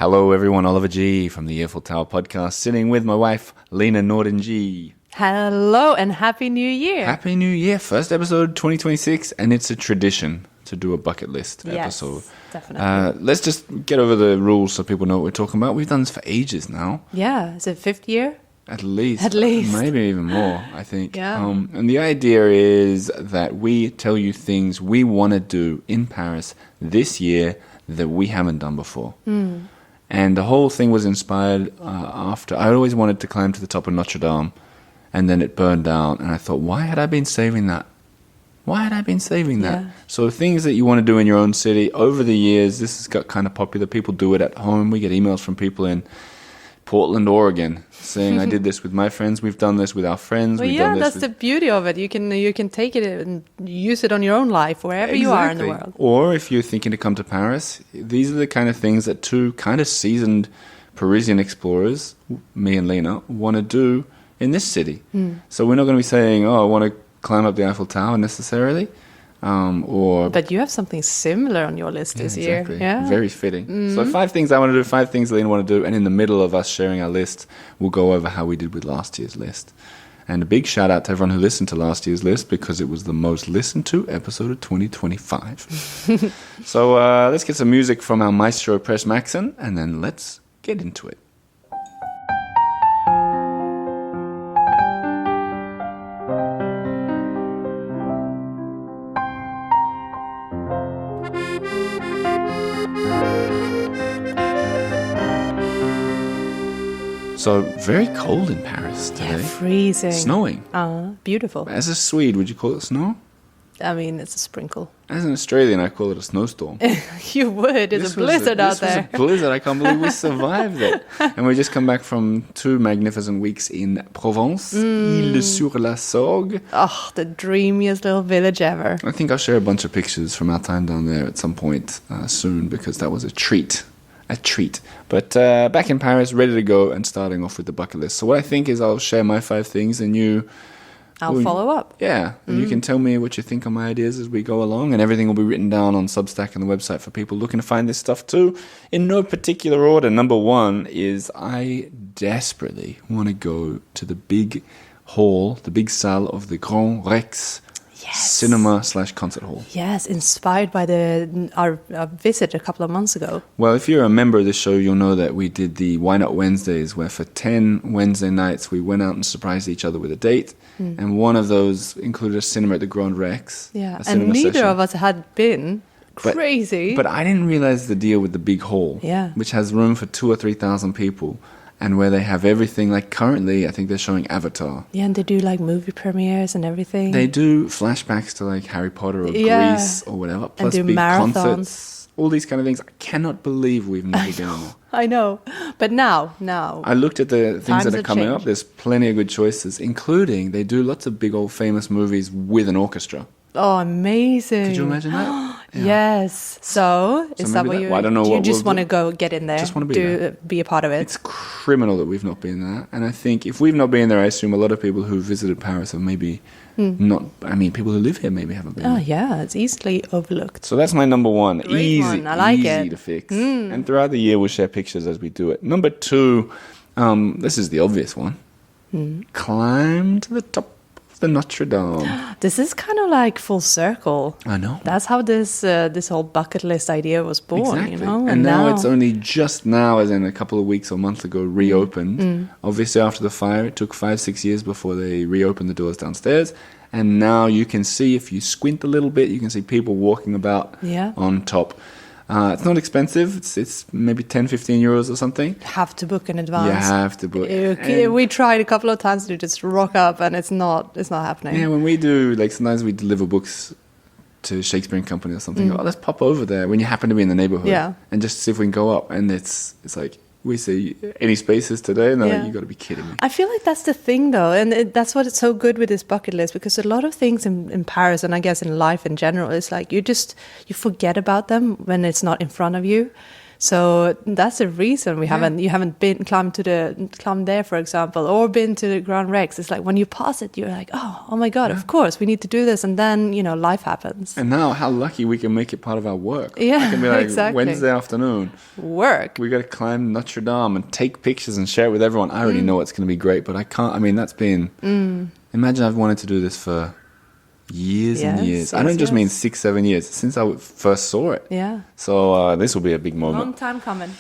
Hello everyone, Oliver G from the Earful Tower podcast, sitting with my wife, Lina Norden G. Hello and Happy New Year. Happy New Year, first episode 2026, and it's a tradition to do a bucket list episode. Definitely. Let's just get over the rules so people know what we're talking about. We've done this for ages now. Yeah, is it fifth year? At least. Maybe even more, I think. Yeah. And the idea is that we tell you things we want to do in Paris this year that we haven't done before. And the whole thing was inspired after I always wanted to climb to the top of Notre Dame, and then it burned down. And I thought, why had I been saving that? Yeah. So things that you want to do in your own city, over the years, this has got kind of popular. People do it at home. We get emails from people in Portland, Oregon, saying, I did this with my friends. We've done this with our friends. Well, that's the beauty of it. You can take it and use it on your own life, wherever you are in the world. Or if you're thinking to come to Paris, these are the kind of things that two kind of seasoned Parisian explorers, me and Lina, want to do in this city. So we're not going to be saying, I want to climb up the Eiffel Tower necessarily. But you have something similar on your list this year. Yeah, very fitting. So 5 things I want to do, 5 things Lena want to do, and in the middle of us sharing our list, we'll go over how we did with last year's list. And a big shout out to everyone who listened to last year's list, because it was the most listened to episode of 2025. So let's get some music from our maestro Press Maxon, and then let's get into it. So, very cold in Paris today. Yeah, freezing. Snowing. Beautiful. As a Swede, would you call it snow? I mean, it's a sprinkle. As an Australian, I call it a snowstorm. You would. It's a blizzard out there. This was a blizzard. I can't believe we survived it. And we just come back from 2 magnificent weeks in Provence, Île-sur-la-Sorgue. Oh, the dreamiest little village ever. I think I'll share a bunch of pictures from our time down there at some point soon, because that was a treat. But back in Paris, ready to go, and starting off with the bucket list. So what I think is I'll share my 5 things, and I'll follow up. Yeah, and you can tell me what you think on my ideas as we go along, and everything will be written down on Substack and the website for people looking to find this stuff too, in no particular order. Number 1 is I desperately want to go to the big hall, the big salle of the Grand Rex. Yes. Cinema/concert hall. Yes, inspired by our visit a couple of months ago. Well, if you're a member of the show, you'll know that we did the Why Not Wednesdays, where for 10 Wednesday nights we went out and surprised each other with a date. And one of those included a cinema at the Grand Rex. Yeah, and neither of us had been. Crazy. But I didn't realize the deal with the big hall, which has room for 2,000 or 3,000 people. And where they have everything, like currently, I think they're showing Avatar. Yeah, and they do like movie premieres and everything. They do flashbacks to like Harry Potter or Grease or whatever. Plus and do big marathons. Concerts. All these kind of things. I cannot believe we've never been on there. I know. But now. I looked at the things that are coming up. There's plenty of good choices, including they do lots of big old famous movies with an orchestra. Oh, amazing. Could you imagine that? Yeah. Yes. So is that what I don't know you just want to go get in there? Just want to be a part of it? It's criminal that we've not been there. And I think if we've not been there, I assume a lot of people who visited Paris have maybe not... I mean, people who live here maybe haven't been there. Oh, yeah. It's easily overlooked. So that's my number 1. Great one. I like it. Easy to fix. And throughout the year, we'll share pictures as we do it. Number 2, this is the obvious one. Climb to the top of the Notre Dame. This is kind of like full circle. I know. That's how this whole bucket list idea was born, exactly. You know? And now it's only just now, as in a couple of weeks or months ago, reopened. Obviously, after the fire, it took 5-6 years before they reopened the doors downstairs. And now you can see, if you squint a little bit, you can see people walking about on top. It's not expensive. It's maybe 10-15 euros or something. Have to book in advance. You have to book. We tried a couple of times to just rock up, and it's not happening. Yeah, when we do, like sometimes we deliver books to Shakespeare and Company or something. Let's pop over there when you happen to be in the neighborhood, and just see if we can go up. And it's like, we see any spaces today, and they're like, you got to be kidding me. I feel like that's the thing, though, and that's what it's so good with this bucket list, because a lot of things in Paris, and I guess in life in general, is like you forget about them when it's not in front of you. So that's the reason you haven't been climbed there, for example, or been to the Grand Rex. It's like when you pass it, you're like, oh my God, of course we need to do this, and then life happens. And now, how lucky we can make it part of our work. Yeah, I can be like, exactly. Wednesday afternoon, work. we got to climb Notre Dame and take pictures and share it with everyone. I already know it's going to be great, but I can't. I mean, that's been. Imagine I've wanted to do this for years and years. I don't just mean 6-7 years since I first saw it. Yeah. So this will be a big moment. Long time coming.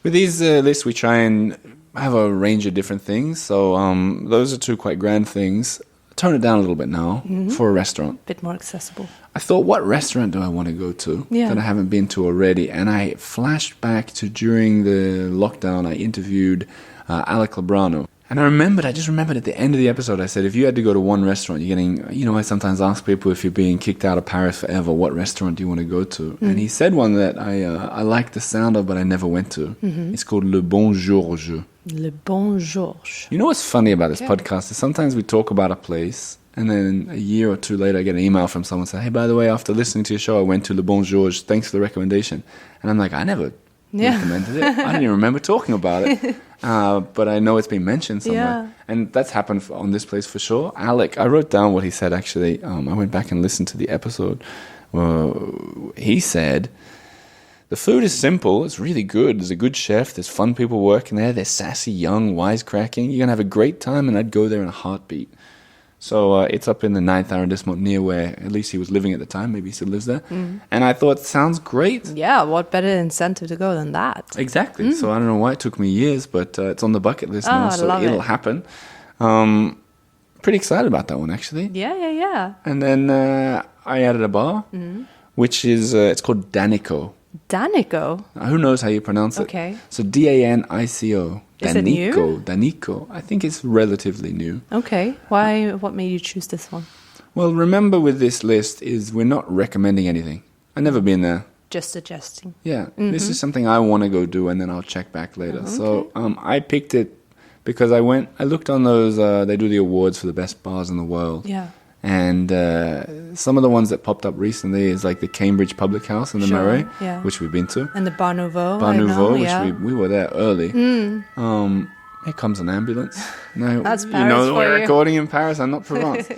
With these lists, we try and have a range of different things. So those are two quite grand things. Tone it down a little bit now for a restaurant. Bit more accessible. I thought, what restaurant do I want to go to that I haven't been to already? And I flashed back to during the lockdown, I interviewed Alec Lebrano. And I just remembered at the end of the episode, I said, if you had to go to one restaurant, you're getting, I sometimes ask people if you're being kicked out of Paris forever, what restaurant do you want to go to? And he said one that I like the sound of, but I never went to. It's called Le Bon Georges. Le Bon Georges. You know what's funny about this podcast is sometimes we talk about a place, and then a year or two later, I get an email from someone saying, hey, by the way, after listening to your show, I went to Le Bon Georges. Thanks for the recommendation. And I'm like, I never recommended it. I didn't even remember talking about it. But I know it's been mentioned somewhere. Yeah. And that's happened on this place for sure. Alec, I wrote down what he said, actually. I went back and listened to the episode. He said, the food is simple. It's really good. There's a good chef. There's fun people working there. They're sassy, young, wisecracking. You're going to have a great time, and I'd go there in a heartbeat. So it's up in the 9th arrondissement, near where at least he was living at the time. Maybe he still lives there. And I thought, sounds great. Yeah, what better incentive to go than that? Exactly. So I don't know why it took me years, but it's on the bucket list now, so it'll happen. Pretty excited about that one, actually. Yeah. And then I added a bar, which is, it's called Danico. Danico? Who knows how you pronounce it? Okay. So Danico. Is it new? Danico. I think it's relatively new. Okay. Why? What made you choose this one? Well, remember with this list is we're not recommending anything. I've never been there. Just suggesting. Yeah. This is something I want to go do, and then I'll check back later. Okay. So I picked it because I looked on those, they do the awards for the best bars in the world. Yeah. And some of the ones that popped up recently is like the Cambridge Public House in the Marais, which we've been to. And the Bar Nouveau. Which we were there early. Here comes an ambulance. No, that's Paris we're recording in Paris. I'm not Provence.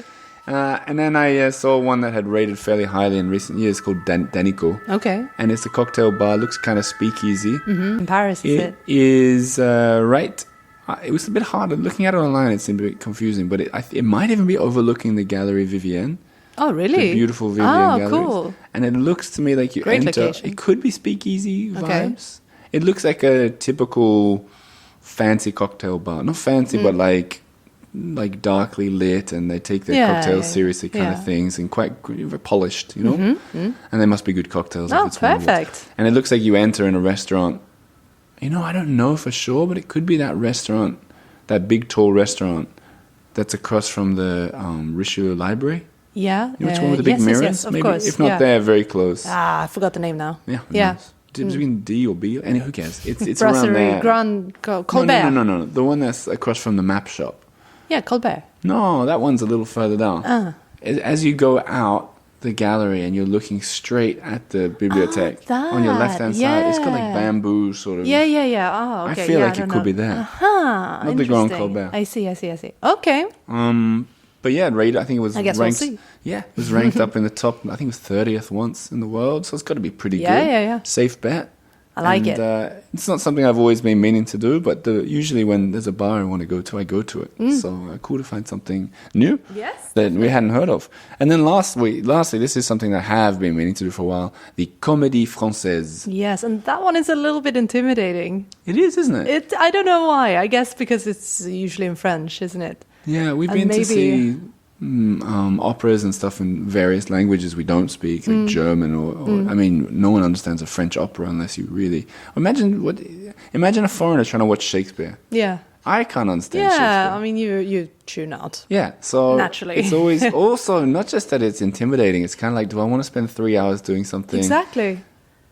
And then I saw one that had rated fairly highly in recent years called Danico. Okay. And it's a cocktail bar. Looks kind of speakeasy. In Paris, is it? It is right. It was a bit harder. Looking at it online, it seemed a bit confusing, but it might even be overlooking the Galerie Vivienne. Oh, really? The beautiful Vivienne galleries. Cool. And it looks to me like you Great enter. Location. It could be speakeasy vibes. It looks like a typical fancy cocktail bar. Not fancy, but like darkly lit, and they take their cocktails seriously kind of things, and quite polished, And they must be good cocktails. Oh, if it's perfect. And it looks like you enter in a restaurant. I don't know for sure, but it could be that restaurant, that big, tall restaurant that's across from the Richelieu Library. Yeah. Which one with the big mirrors? Yes, of maybe, course. if not there, very close. I forgot the name now. Yeah. Between D or B, and who cares? It's around there. Colbert. No. The one that's across from the map shop. Yeah, Colbert. No, that one's a little further down. As you go out the gallery and you're looking straight at the bibliothèque on your left-hand side, it's got like bamboo sort of. Yeah. Oh, okay. I feel like it could be there. Not the Grand Colbert. I see. Okay. But yeah, I think it was ranked. We'll see. Yeah, it was ranked up in the top. I think it was 30th once in the world, so it's got to be pretty good. Yeah. Safe bet. I like it. It's not something I've always been meaning to do, but usually when there's a bar I want to go to, I go to it. So cool to find something new that we hadn't heard of. And then lastly, this is something I have been meaning to do for a while, the Comédie Française. Yes, and that one is a little bit intimidating. It is, isn't it? I don't know why. I guess because it's usually in French, isn't it? Yeah, we've been to see operas and stuff in various languages we don't speak, like German or I mean, no one understands a French opera unless you really imagine a foreigner trying to watch Shakespeare. Yeah, I can't understand Shakespeare. Yeah, I mean, you tune out. Yeah, so naturally, it's always also not just that it's intimidating. It's kind of like, do I want to spend 3 hours doing something? Exactly.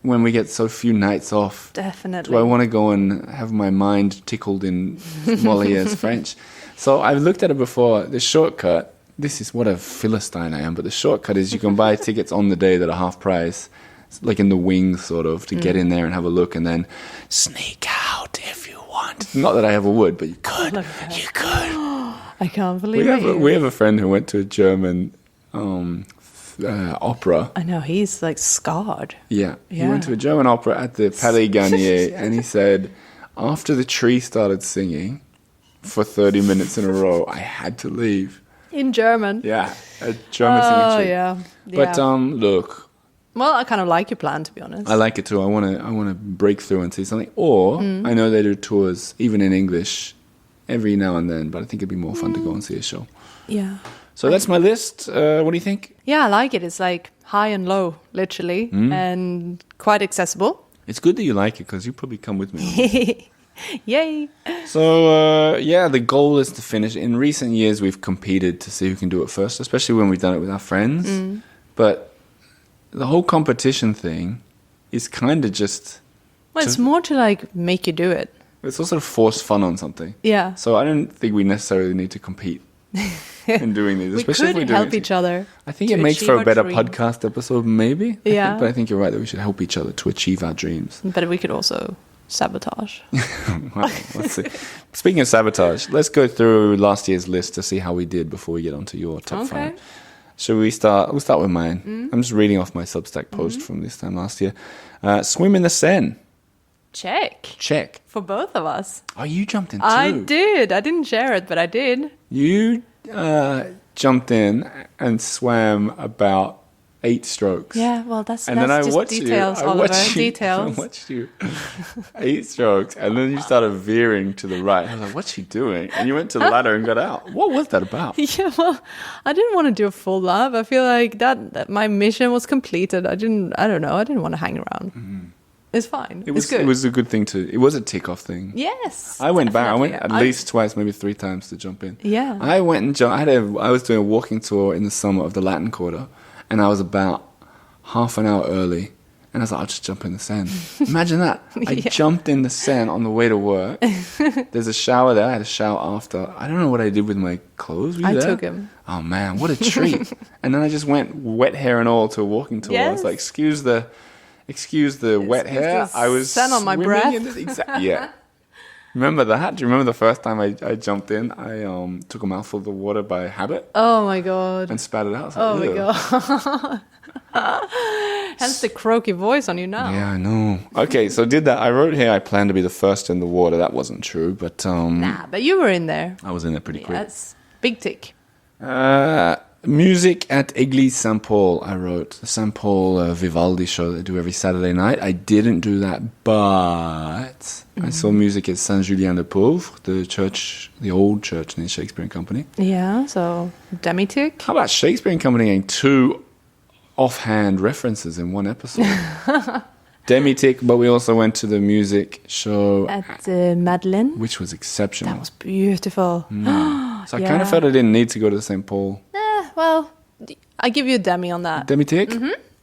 When we get so few nights off, definitely. Do I want to go and have my mind tickled in Moliere's French? So I've looked at it before. The shortcut. This is what a Philistine I am, but the shortcut is you can buy tickets on the day that are half price. like in the wings, sort of, to get in there and have a look, and then sneak out if you want. Not that I ever would, but you could. You could. I can't believe it. We have a friend who went to a German opera. I know, he's like scarred. Yeah, he went to a German opera at the Palais Garnier, and he said, after the tree started singing for 30 minutes in a row, I had to leave. In German. Yeah, a German singing tree. Yeah. But look, well, I kind of like your plan, to be honest. I like it too. I want to break through and see something. Or I know they do tours even in English every now and then, but I think it'd be more fun to go and see a show. Yeah. So that's my list. What do you think? Yeah, I like it. It's like high and low, literally, and quite accessible. It's good that you like it, because you probably come with me. Yay! So, the goal is to finish. In recent years, we've competed to see who can do it first, especially when we've done it with our friends. But the whole competition thing is kind of just... Well, it's more to like make you do it. It's also to force fun on something. Yeah. So I don't think we necessarily need to compete in doing these. Especially we could help each other. I think it makes for a better podcast episode, maybe. Yeah. But I think you're right that we should help each other to achieve our dreams. But we could also sabotage. Well, let's see. Speaking of sabotage, let's go through last year's list to see how we did before we get onto your top 5. Should we start? We'll start with mine. I'm just reading off my Substack post from this time last year. Swim in the Seine. Check. For both of us. Oh, you jumped in too. I did. I didn't share it, but I did. You jumped in and swam about 8 strokes. Yeah, well, that's and then I just watched details, you. Oliver. I Details. watched you. 8 strokes, and then you started veering to the right. I was like, what's she doing? And you went to the ladder and got out. What was that about? Yeah, well, I didn't want to do a full lap. I feel like that my mission was completed. I don't know. I didn't want to hang around. It's fine. It's good. It was a good thing to... It was a tick-off thing. Yes. I went back. I went at least twice, maybe 3 times to jump in. Yeah. I went and jumped. I was doing a walking tour in the summer of the Latin Quarter, and I was about half an hour early. And I was like, I'll just jump in the Seine. Imagine that. I jumped in the Seine on the way to work. There's a shower there. I had a shower after. I don't know what I did with my clothes. Were you there? I took him. Oh, man. What a treat. And then I just went wet hair and all to a walking tour. Yes. I was like, excuse the wet hair. I was sun on my breath. Yeah. Remember that? Do you remember the first time I jumped in? I took a mouthful of the water by habit. Oh my god. And spat it out. Oh my god. Hence the croaky voice on you now. Yeah, I know. Okay, so did that. I wrote here I planned to be the first in the water. That wasn't true, but nah, but you were in there. I was in there pretty quick. That's big tick. Music at Église Saint-Paul, I wrote. The Saint-Paul Vivaldi show that they do every Saturday night. I didn't do that, but I saw music at Saint-Julien-de-Pauvre, the old church in the Shakespeare and Company. Yeah, so demi-tick. How about Shakespeare and Company getting 2 offhand references in one episode? Demi-tick, but we also went to the music show at Madeleine, which was exceptional. That was beautiful. So I kind of felt I didn't need to go to St. Paul. Well, I give you a demi on that. Demi-tick?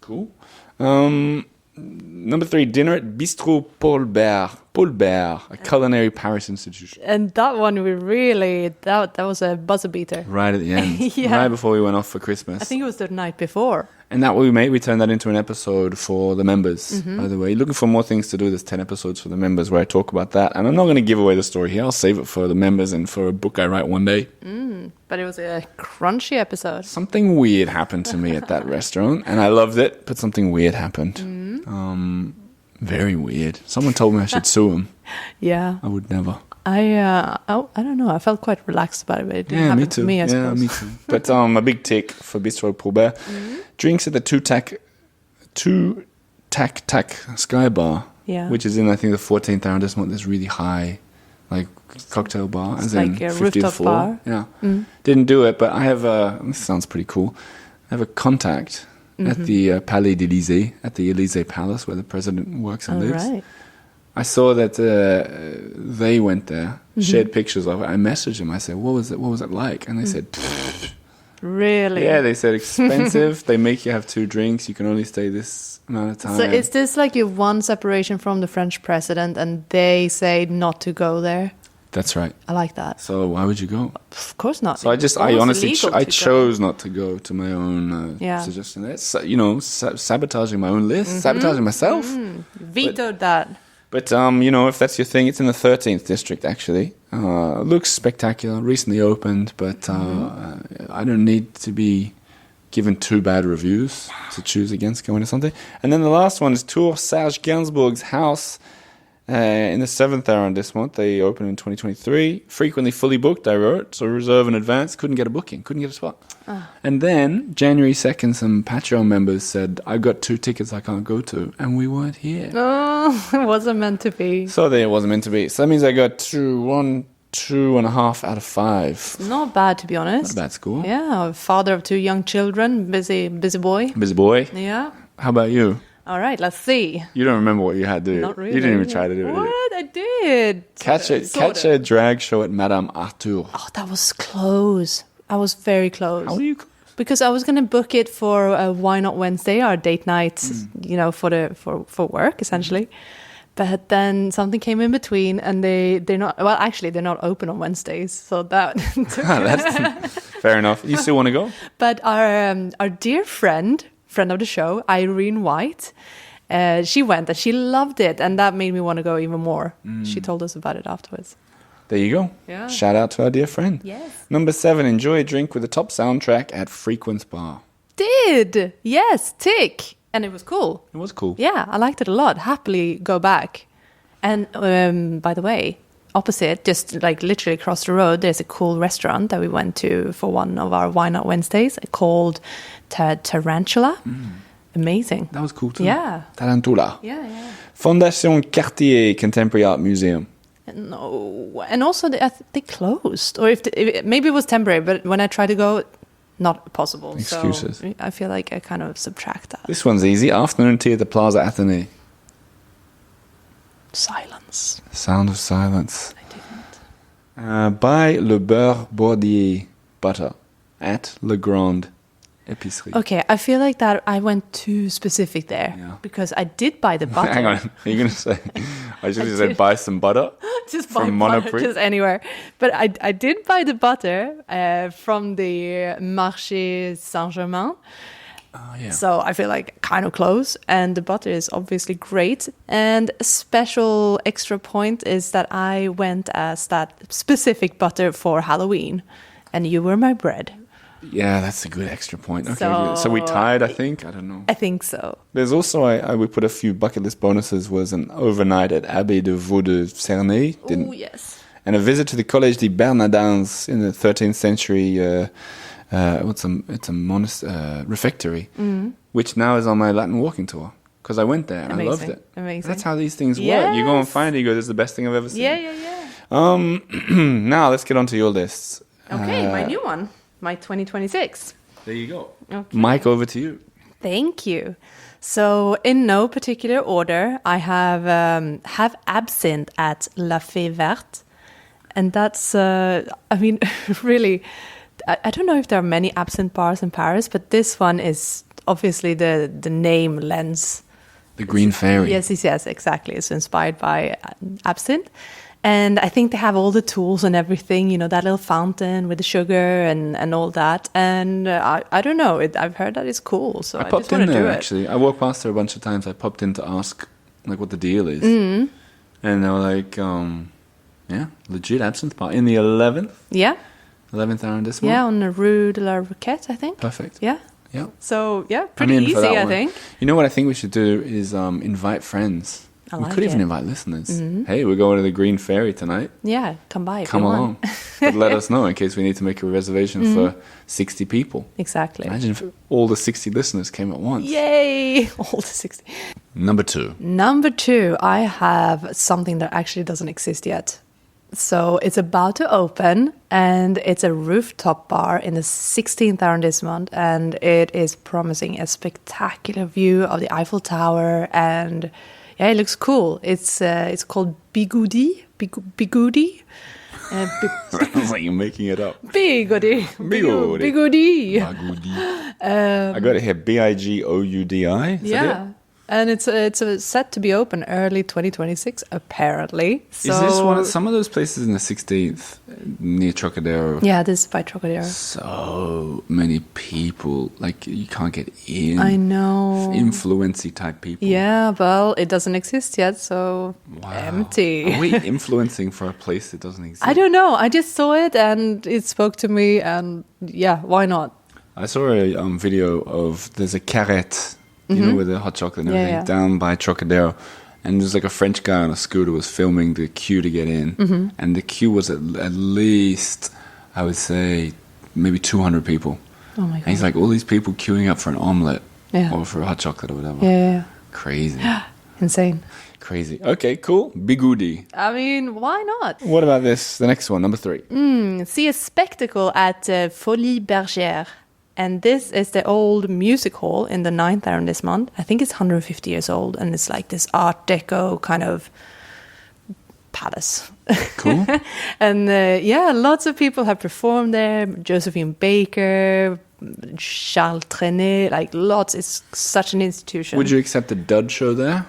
Cool. Number 3, dinner at Bistrot Paul Bert, a culinary Paris institution. And that one that was a buzzer beater. Right at the end. Right before we went off for Christmas. I think it was the night before. And that we turned that into an episode for the members, by the way. Looking for more things to do, there's 10 episodes for the members where I talk about that. And I'm not going to give away the story here. I'll save it for the members and for a book I write one day. But it was a crunchy episode. Something weird happened to me at that restaurant, and I loved it, but something weird happened. Very weird. Someone told me I should sue him. Yeah. I would never. I don't know. I felt quite relaxed about it, but it didn't happen to me, I suppose. Me too. But a big tick for Bistro Paul Drinks at the Two Tac Sky Bar, which is in, I think, the 14th arrondissement. This really high, like, cocktail bar. It's like a rooftop bar. Yeah. Didn't do it, but I have this sounds pretty cool. I have a contact at the Palais d'Élysée, at the Élysée Palace, where the president works and lives. Right. I saw that they went there, shared pictures of it. I messaged them. I said, "What was it like?" And they said, "Really?" Yeah, they said expensive. They make you have 2 drinks. You can only stay this amount of time. So is this like your one separation from the French president, and they say not to go there? That's right. I like that. So why would you go? Of course not. So I It's honestly, almost illegal I to chose not to go to my own Yeah. suggestion. That's, sabotaging my own list, sabotaging myself. Vetoed that. But, if that's your thing, it's in the 13th district, actually. Looks spectacular, recently opened, but I don't need to be given too bad reviews to choose against going to something. And then the last one is Tours Serge Gainsbourg's house in the 7th arrondissement. They opened in 2023. Frequently fully booked, I wrote, so reserve in advance. Couldn't get a booking, couldn't get a spot. And then, January 2nd, some Patreon members said, I've got 2 tickets I can't go to, and we weren't here. Oh, it wasn't meant to be. So it wasn't meant to be. So that means I got 2.5 out of 5. Not bad, to be honest. Not a bad score. Yeah, father of 2 young children, busy boy. Busy boy. Yeah. How about you? All right, let's see. You don't remember what you had, do you? Not really. You didn't even try to do it. What? Did you? I did. Catch a drag show at Madame Arthur. Oh, that was close. I was very close. How are you? Because I was going to book it for Why Not Wednesday, our date night, for work, essentially. But then something came in between, and they're not open on Wednesdays, so that That's fair enough. You still want to go? But our dear friend of the show, Irene White, she went and she loved it, and that made me want to go even more. She told us about it afterwards. There you go. Yeah. Shout out to our dear friend. Yes. Number 7, enjoy a drink with the top soundtrack at Frequence Bar. Did. Yes, tick. And it was cool. It was cool. Yeah, I liked it a lot. Happily go back. And by the way, opposite, just like literally across the road, there's a cool restaurant that we went to for one of our Why Not Wednesdays called Tarantula. Amazing. That was cool too. Yeah. Tarantula. Yeah. Fondation Cartier Contemporary Art Museum. No, and also they closed, or maybe it was temporary. But when I tried to go, not possible. Excuses. So I feel like I kind of subtract that. This one's easy. Afternoon tea at the Plaza Athénée. Silence. Sound of silence. I didn't. Buy Le Beurre Bordier butter at Le Grand Épicerie. Okay, I feel like that I went too specific there because I did buy the butter. Hang on, are you going to say? I should have said buy some butter. Just buy from butter, Monoprix? just anywhere. But I did buy the butter from the Marché Saint-Germain. Oh, yeah. So I feel like kind of close, and the butter is obviously great. And a special extra point is that I went as that specific butter for Halloween, and you were my bread. Yeah, that's a good extra point. Okay, So- good. So we tied, I think. I don't know. I think so. There's also, we put a few bucket list bonuses, was an overnight at Abbé de Vaux de Cernay. Oh, yes. And a visit to the Collège des Bernardins in the 13th century. It's a refectory, which now is on my Latin walking tour. Because I went there and I loved it. Amazing. That's how these things work. You go and find it, you go, this is the best thing I've ever seen. Yeah. Now, let's get on to your lists. Okay, my new one. My 2026. There you go. Okay. Mike, over to you. Thank you. So, in no particular order, I have absinthe at La Fée Verte. And that's, really, I don't know if there are many absinthe bars in Paris, but this one is obviously the name lends. The Green Fairy. Yes, exactly. It's inspired by absinthe. And I think they have all the tools and everything, that little fountain with the sugar and all that. And I don't know, I've heard that it's cool, so I popped just want in to do there, it. actually. I walked past there a bunch of times. I popped in to ask, what the deal is. And they were like, legit absinthe bar in the 11th? Yeah. 11th arrondissement? Yeah, on the Rue de la Roquette, I think. Perfect. Yeah. Yeah. So, pretty I'm in for easy, that I one. think. You know what I think we should do is invite friends. I we like could even it. invite listeners. Hey, we're going to the Green Fairy tonight. Yeah, come by if Come you along. want. But let us know in case we need to make a reservation for 60 people. Exactly. Imagine if all the 60 listeners came at once. Yay! All the 60. Number 2. Number 2, I have something that actually doesn't exist yet. So it's about to open, and it's a rooftop bar in the 16th arrondissement, and it is promising a spectacular view of the Eiffel Tower, and it looks cool. It's called Bigoudi. Bigoudi. Sounds like you're making it up. Bigoudi. Bigoudi. Bigoudi. Bigoudi. I got it here. Bigoudi. Is that it? And it's set to be open early 2026, apparently. So, Is this one of some of those places in the 16th near Trocadero? Yeah, this is by Trocadero. So many people, like you can't get in. I know. Influency type people. Yeah, well, it doesn't exist yet, so Wow. empty. Are we influencing for a place that doesn't exist? I don't know. I just saw it and it spoke to me, and yeah, why not? I saw a video of there's a carrette, you know, with the hot chocolate and Yeah, everything, yeah. down by Trocadero. And there's like a French guy on a scooter was filming the queue to get in. And the queue was at least, I would say, maybe 200 people. Oh my And he's god. like, all these people queuing up for an omelette Yeah. or for a hot chocolate or whatever. Yeah. Crazy. Insane. Crazy. Okay, cool. Bigoudi. I mean, why not? What about this? The next one, number 3. See a spectacle at Folie Bergère. And this is the old music hall in the 9th arrondissement. I think it's 150 years old, and it's like this Art Deco kind of palace. Cool. And yeah, lots of people have performed there. Josephine Baker, Charles Trenet, like lots. It's such an institution. Would you accept a dud show there?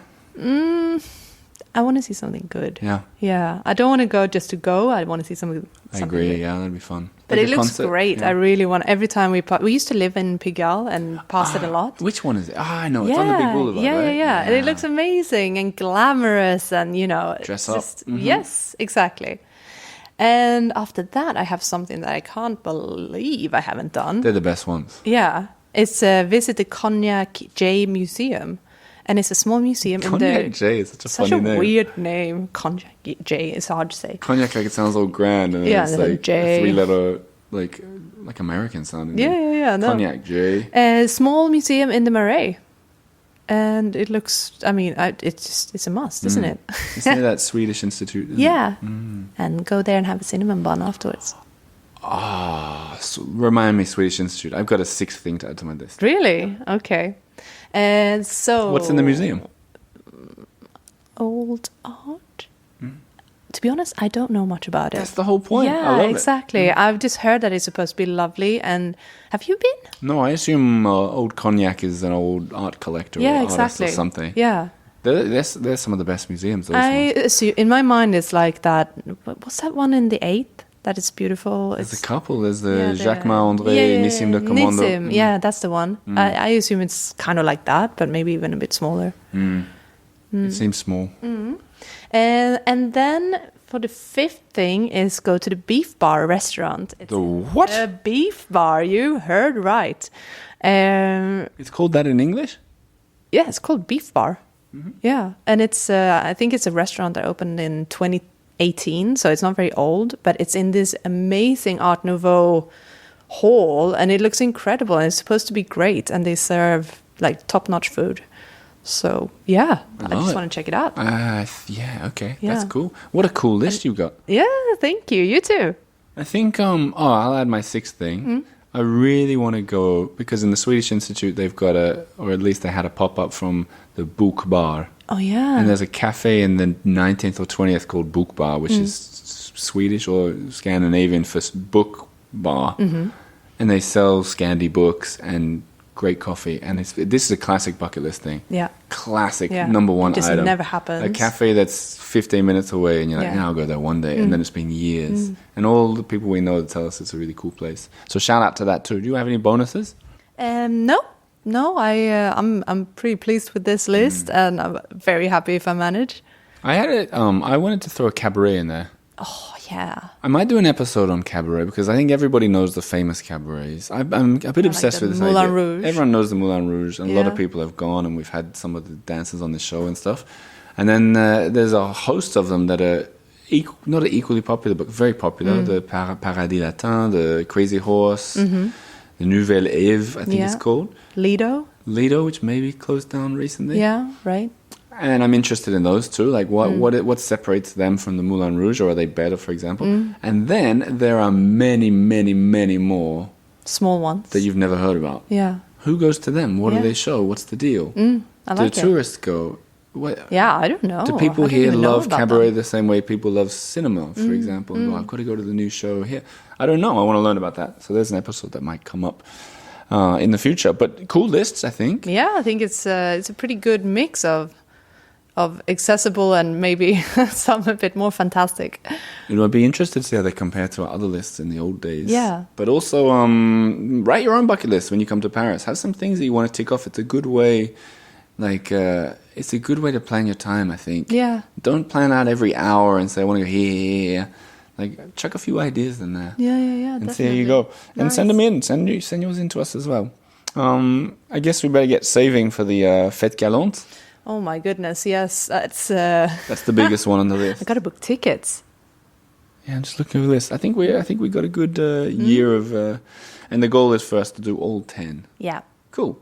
I want to see something good. Yeah. Yeah, I don't want to go just to go. I want to see something. I something agree. good. Yeah, that'd be fun. But Like it a looks concert. great. Yeah. I really want. Every time we used to live in Pigalle and passed it a lot. Which one is it? I know. It's on the big boulevard, yeah, right? yeah. And it looks amazing and glamorous, and Dress it's up. just- Yes, exactly. And after that, I have something that I can't believe I haven't done. They're the best ones. Yeah, it's visit the Cognac J Museum, and it's a small museum in Cognac the. J is such a Such funny a name. weird name, Cognac J. It's hard to say. Cognac, like it sounds all grand, and Yeah, it's and then like J. a 3-letter, like American sounding. Yeah, name. yeah, yeah. No. Cognac J. A small museum in the Marais, and it looks. I mean, it's a must, isn't it? It's near that Swedish institute. Isn't Yeah, It? and go there and have a cinnamon bun afterwards. Remind me, Swedish institute. I've got a 6th thing to add to my list. Really? Okay. And so, What's in the museum? Old art. To be honest, I don't know much about it. That's the whole point. I Yeah, love exactly. I've just heard that it's supposed to be lovely. And have you been? it. No, I assume old Cognac is an old art collector Yeah, or artist exactly. or something. Yeah. They're some of the best museums. Those I ones. assume, in my mind, it's like that. What's that one in the 8th? That is beautiful. There's a couple. There's the yeah, Jacques André, Nissim de Commando. Nissim, yeah, that's the one. I assume it's kind of like that, but maybe even a bit smaller. It seems small. And then for the 5th thing is go to the Beef Bar restaurant. It's The what? a beef bar. You heard right. It's called that in English? Yeah, it's called Beef Bar. Yeah, and it's I think it's a restaurant that opened in 2018, so it's not very old, but it's in this amazing Art Nouveau hall, and it looks incredible, and it's supposed to be great, and they serve like top-notch food. So yeah, I love just it. want to check it out. Yeah, okay. Yeah. That's cool. What a cool list you got. Yeah, thank you. You too. I think, I'll add my 6th thing. I really want to go, because in the Swedish Institute, they've got or at least they had a pop-up from the Book Bar. Oh yeah. And there's a cafe in the 19th or 20th called Book Bar, which is Swedish or Scandinavian for book bar. And they sell Scandi books and great coffee. And this is a classic bucket list thing. Yeah. Classic Yeah. number one It just item. never happens. A cafe that's 15 minutes away, and you're like, Yeah. yeah, I'll go there one day. And then it's been years. And all the people we know that tell us it's a really cool place. So shout out to that too. Do you have any bonuses? No. I'm pretty pleased with this list, and I'm very happy if I manage. I wanted to throw a cabaret in there. Oh yeah. I might do an episode on cabaret because I think everybody knows the famous cabarets. I'm a bit obsessed the with this Moulin idea. Rouge. Everyone knows the Moulin Rouge, and a lot of Yeah. people have gone, and we've had some of the dancers on the show and stuff. And then there's a host of them that are not equally popular, but very popular. The Paradis Latin, the Crazy Horse, the Nouvelle Eve, I think Yeah. it's called. Lido, which maybe closed down recently. Yeah, right. And I'm interested in those too. Like, what separates them from the Moulin Rouge, or are they better, for example? And then there are many, many, many more Small ones. that you've never heard about. Yeah. Who goes to them? What Yeah. do they show? What's the deal? I Do like it. tourists go? What? Yeah, I don't know. Do people I don't here even know love about cabaret them. the same way people love cinema, for example? And go, I've got to go to the new show here. I don't know. I want to learn about that. So there's an episode that might come up. in the future. But cool lists, I think. Yeah, I think it's a pretty good mix of accessible and maybe some a bit more fantastic. It would be interesting to see how they compare to our other lists in the old days. Yeah. But also, write your own bucket list when you come to Paris. Have some things that you want to tick off. It's a good way, it's a good way to plan your time, I think. Yeah. Don't plan out every hour and say, I want to go here. Like, chuck a few ideas in there. Yeah, And definitely. see how you go. And Nice. send them in. Send yours in to us as well. I guess we better get saving for the Fête Galante. Oh my goodness, yes. That's That's the biggest one on the list. I gotta book tickets. Yeah, I'm just looking over this. I think we got a good year of, and the goal is for us to do all 10. Yeah. Cool.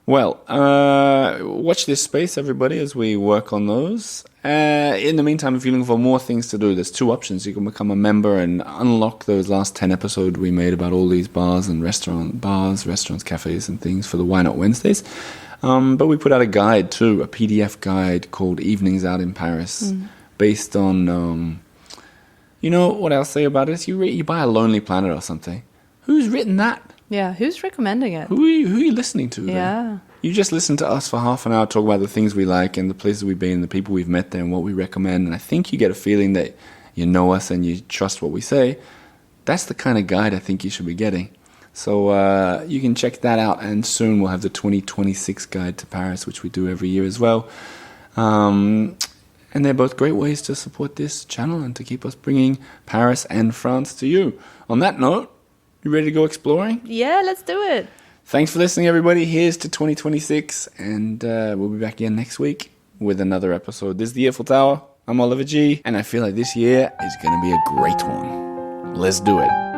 Well, watch this space, everybody, as we work on those. In the meantime, if you're looking for more things to do, there's 2 options. You can become a member and unlock those last 10 episodes we made about all these bars, restaurants, cafes, and things for the Why Not Wednesdays. But we put out a guide too, a PDF guide called Evenings Out in Paris, based on, you know what I'll say about it? You buy a Lonely Planet or something. Who's written that? Yeah, who's recommending it? Who are you listening to? Then? Yeah. You just listen to us for half an hour, talk about the things we like and the places we've been, the people we've met there and what we recommend. And I think you get a feeling that you know us and you trust what we say. That's the kind of guide I think you should be getting. So you can check that out, and soon we'll have the 2026 Guide to Paris, which we do every year as well. And they're both great ways to support this channel and to keep us bringing Paris and France to you. On that note, you ready to go exploring? Yeah, let's do it. Thanks for listening, everybody. Here's to 2026, and we'll be back again next week with another episode. This is the Earful Tower. I'm Oliver G, and I feel like this year is going to be a great one. Let's do it.